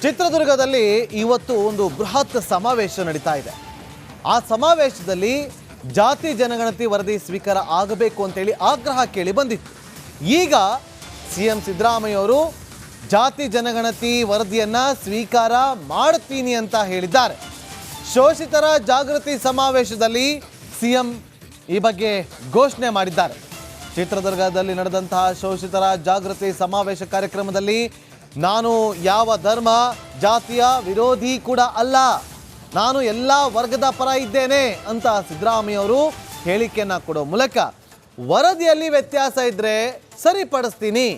ಚಿತ್ರದುರ್ಗದಲ್ಲಿ ಇವತ್ತು ಒಂದು ಬೃಹತ್ ಸಮಾವೇಶ ನಡೀತಾ ಇದೆ. ಆ ಸಮಾವೇಶದಲ್ಲಿ ಜಾತಿ ಜನಗಣತಿ ವರದಿ ಸ್ವೀಕಾರ ಆಗಬೇಕು ಅಂತೇಳಿ ಆಗ್ರಹ ಕೇಳಿ ಬಂದಿತ್ತು. ಈಗ ಸಿಎಂ ಸಿದ್ದರಾಮಯ್ಯ ಅವರು ಜಾತಿ ಜನಗಣತಿ ವರದಿಯನ್ನ ಸ್ವೀಕಾರ ಮಾಡ್ತೀನಿ ಅಂತ ಹೇಳಿದ್ದಾರೆ. ಶೋಷಿತರ ಜಾಗೃತಿ ಸಮಾವೇಶದಲ್ಲಿ ಸಿಎಂ ಈ ಬಗ್ಗೆ ಘೋಷಣೆ ಮಾಡಿದ್ದಾರೆ. ಚಿತ್ರದುರ್ಗದಲ್ಲಿ ನಡೆದಂತಹ ಶೋಷಿತರ ಜಾಗೃತಿ ಸಮಾವೇಶ ಕಾರ್ಯಕ್ರಮದಲ್ಲಿ ನಾನು ಯಾವ ಧರ್ಮ ಜಾತಿಯ ವಿರೋಧಿ ಕೂಡ ಅಲ್ಲ, ನಾನು ಎಲ್ಲ ವರ್ಗದ ಪರ ಇದ್ದೇನೆ ಅಂತ ಸಿದ್ದರಾಮಯ್ಯ ಅವರು ಹೇಳಿಕೆಯನ್ನ ಕೊಡೋ ಮೂಲಕ ವರದಿಯಲ್ಲಿ ವ್ಯತ್ಯಾಸ ಇದ್ರೆ ಸರಿಪಡಿಸ್ತೀನಿ,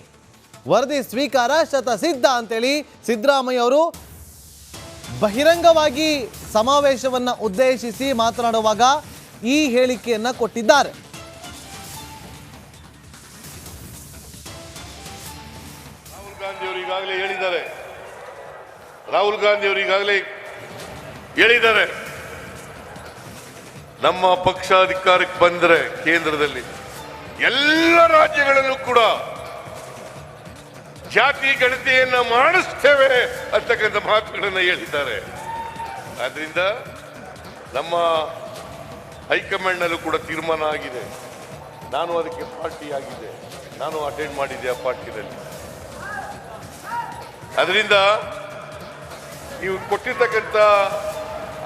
ವರದಿ ಸ್ವೀಕಾರ ಶತಸಿದ್ಧ ಅಂತೇಳಿ ಸಿದ್ದರಾಮಯ್ಯ ಅವರು ಬಹಿರಂಗವಾಗಿ ಸಮಾವೇಶವನ್ನ ಉದ್ದೇಶಿಸಿ ಮಾತನಾಡುವಾಗ ಈ ಹೇಳಿಕೆಯನ್ನ ಕೊಟ್ಟಿದ್ದಾರೆ. ರಾಹುಲ್ ಗಾಂಧಿ ಅವರು ಈಗಾಗಲೇ ಹೇಳಿದ್ದಾರೆ, ನಮ್ಮ ಪಕ್ಷ ಅಧಿಕಾರಕ್ಕೆ ಬಂದರೆ ಕೇಂದ್ರದಲ್ಲಿ ಎಲ್ಲ ರಾಜ್ಯಗಳಲ್ಲೂ ಕೂಡ ಜಾತಿ ಗಣತಿಯನ್ನ ಮಾಡಿಸ್ತೇವೆ ಅಂತಕ್ಕಂಥ ಮಾತುಗಳನ್ನು ಹೇಳಿದ್ದಾರೆ. ಆದ್ರಿಂದ ನಮ್ಮ ಹೈಕಮಾಂಡ್ ನಲ್ಲೂ ಕೂಡ ತೀರ್ಮಾನ ಆಗಿದೆ. ನಾನು ಅದಕ್ಕೆ ಪಾರ್ಟಿ ಆಗಿದೆ, ನಾನು ಅಟೆಂಡ್ ಮಾಡಿದ್ದೆ ಆ ಪಾರ್ಟಿನಲ್ಲಿ. ಅದರಿಂದ ನೀವು ಕೊಟ್ಟಿರ್ತಕ್ಕಂಥ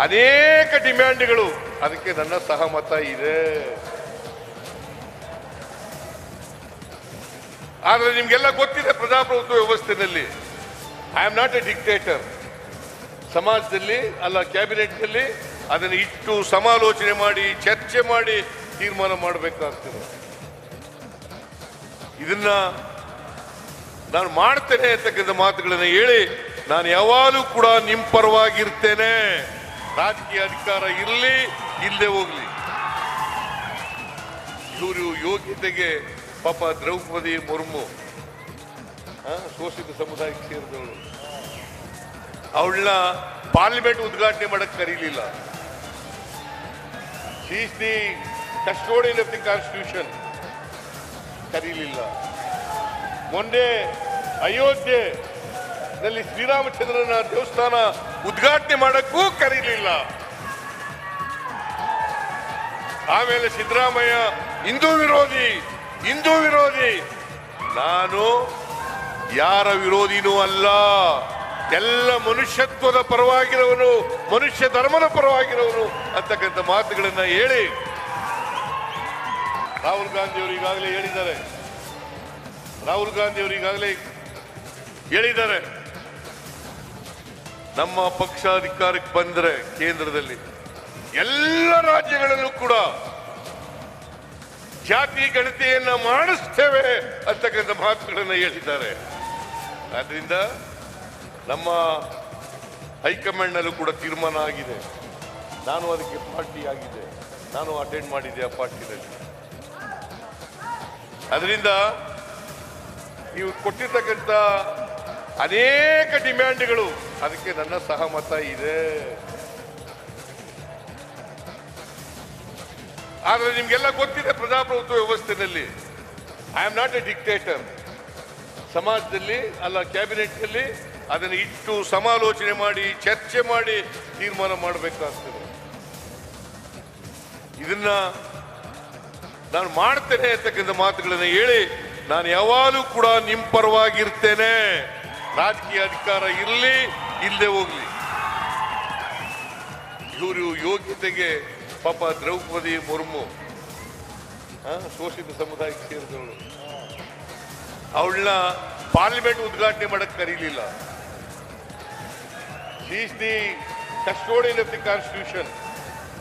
ಅನೇಕ ಡಿಮ್ಯಾಂಡ್ಗಳು ಅದಕ್ಕೆ ನನ್ನ ಸಹಮತ ಇದೆ. ಆದರೆ ನಿಮ್ಗೆಲ್ಲ ಗೊತ್ತಿದೆ, ಪ್ರಜಾಪ್ರಭುತ್ವ ವ್ಯವಸ್ಥೆಯಲ್ಲಿ I am not A dictator. ಸಮಾಜದಲ್ಲಿ ಅಲ್ಲ, ಕ್ಯಾಬಿನೆಟ್ನಲ್ಲಿ ಅದನ್ನು ಇಟ್ಟು ಸಮಾಲೋಚನೆ ಮಾಡಿ ಚರ್ಚೆ ಮಾಡಿ ತೀರ್ಮಾನ ಮಾಡಬೇಕಾಗ್ತದೆ. ಇದನ್ನ ನಾನು ಮಾಡ್ತೇನೆ ಅಂತಕ್ಕಂಥ ಮಾತುಗಳನ್ನು ಹೇಳಿ ನಾನು ಯಾವಾಗಲೂ ಕೂಡ ನಿಮ್ಮ ಪರವಾಗಿರ್ತೇನೆ. ರಾಜಕೀಯ ಅಧಿಕಾರ ಇರಲಿ ಇಲ್ಲದೆ ಹೋಗ್ಲಿ. ಇವರು ಯೋಗ್ಯತೆಗೆ ಪಾಪ ದ್ರೌಪದಿ ಮುರ್ಮು ಶೋಷಿತ ಸಮುದಾಯಕ್ಕೆ ಸೇರಿದವಳು, ಅವಳನ್ನ ಪಾರ್ಲಿಮೆಂಟ್ ಉದ್ಘಾಟನೆ ಮಾಡಕ್ಕೆ ಕರೀಲಿಲ್ಲ. She is the custodian of the constitution, ಕರೀಲಿಲ್ಲ. ಮೊನ್ನೆ ಅಯೋಧ್ಯೆಯಲ್ಲಿ ಶ್ರೀರಾಮಚಂದ್ರನ ದೇವಸ್ಥಾನ ಉದ್ಘಾಟನೆ ಮಾಡಕ್ಕೂ ಕರೀಲಿಲ್ಲ. ಆಮೇಲೆ ಸಿದ್ದರಾಮಯ್ಯ ಹಿಂದೂ ವಿರೋಧಿ. ನಾನು ಯಾರ ವಿರೋಧಿನೂ ಅಲ್ಲ, ಎಲ್ಲ ಮನುಷ್ಯತ್ವದ ಪರವಾಗಿರೋನು, ಮನುಷ್ಯ ಧರ್ಮದ ಪರವಾಗಿರೋನು ಅಂತಕ್ಕಂಥ ಮಾತುಗಳನ್ನ ಹೇಳಿ ರಾಹುಲ್ ಗಾಂಧಿ ಅವರು ಈಗಾಗಲೇ ಹೇಳಿದ್ದಾರೆ, ನಮ್ಮ ಪಕ್ಷ ಅಧಿಕಾರಕ್ಕೆ ಬಂದರೆ ಕೇಂದ್ರದಲ್ಲಿ ಎಲ್ಲ ರಾಜ್ಯಗಳಲ್ಲೂ ಕೂಡ ಜಾತಿ ಗಣತಿಯನ್ನ ಮಾಡಿಸ್ತೇವೆ ಅಂತಕ್ಕಂಥ ಮಾತುಗಳನ್ನು ಹೇಳಿದ್ದಾರೆ. ಆದ್ರಿಂದ ನಮ್ಮ ಹೈಕಮಾಂಡ್ ನಲ್ಲೂ ಕೂಡ ತೀರ್ಮಾನ ಆಗಿದೆ. ನಾನು ಅದಕ್ಕೆ ಪಾರ್ಟಿ ಆಗಿದೆ, ನಾನು ಅಟೆಂಡ್ ಮಾಡಿದ್ದೆ ಆ ಪಾರ್ಟಿನಲ್ಲಿ. ಅದರಿಂದ ನೀವು ಕೊಟ್ಟಿರ್ತಕ್ಕಂಥ ಅನೇಕ ಡಿಮ್ಯಾಂಡ್ಗಳು ಅದಕ್ಕೆ ನನ್ನ ಸಹಮತ ಇದೆ. ಆದರೆ ನಿಮ್ಗೆಲ್ಲ ಗೊತ್ತಿದೆ, ಪ್ರಜಾಪ್ರಭುತ್ವ ವ್ಯವಸ್ಥೆಯಲ್ಲಿ I am not A dictator. ಸಮಾಜದಲ್ಲಿ ಅಲ್ಲ, ಕ್ಯಾಬಿನೆಟ್ನಲ್ಲಿ ಅದನ್ನು ಇಟ್ಟು ಸಮಾಲೋಚನೆ ಮಾಡಿ ಚರ್ಚೆ ಮಾಡಿ ತೀರ್ಮಾನ ಮಾಡಬೇಕಾಗ್ತದೆ. ಇದನ್ನ ನಾನು ಮಾಡ್ತೇನೆ ಅಂತಕ್ಕಂಥ ಮಾತುಗಳನ್ನು ಹೇಳಿ ನಾನು ಯಾವಾಗಲೂ ಕೂಡ ನಿಮ್ಮ ಪರವಾಗಿರ್ತೇನೆ. ರಾಜಕೀಯ ಅಧಿಕಾರ ಇರಲಿ ಇಲ್ಲದೆ ಹೋಗ್ಲಿ. ಇವರು ಯೋಗ್ಯತೆಗೆ ಪಾಪ ದ್ರೌಪದಿ ಮುರ್ಮು ಶೋಷಿತ ಸಮುದಾಯಕ್ಕೆ ಸೇರಿದವಳು, ಅವಳನ್ನ ಪಾರ್ಲಿಮೆಂಟ್ ಉದ್ಘಾಟನೆ ಮಾಡಕ್ಕೆ ಕರೀಲಿಲ್ಲ. She is the custodian of the constitution,